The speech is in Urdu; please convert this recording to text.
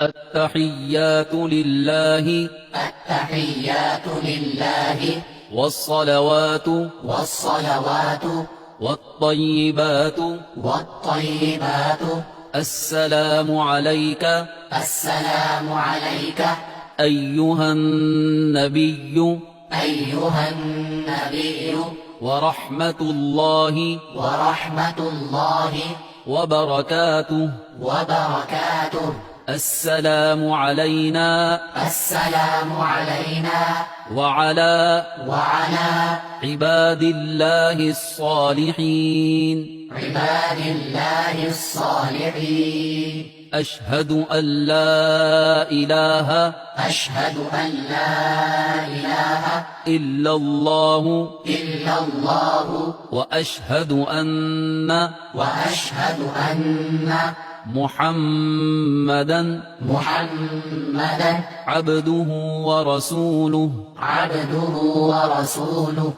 التحيات لله التحيات لله والصلوات والطيبات والطيبات السلام عليك السلام عليك أيها النبي أيها النبي ورحمة الله ورحمة الله وبركاته. السلام علينا السلام علينا وعلى وعلى عباد الله الصالحين. عباد الله الصالحين. أشهد أن لا إله أشهد أن لا إله إلا الله إلا الله وأشهد أن محمدا محمدا عبده ورسوله. عبده ورسوله.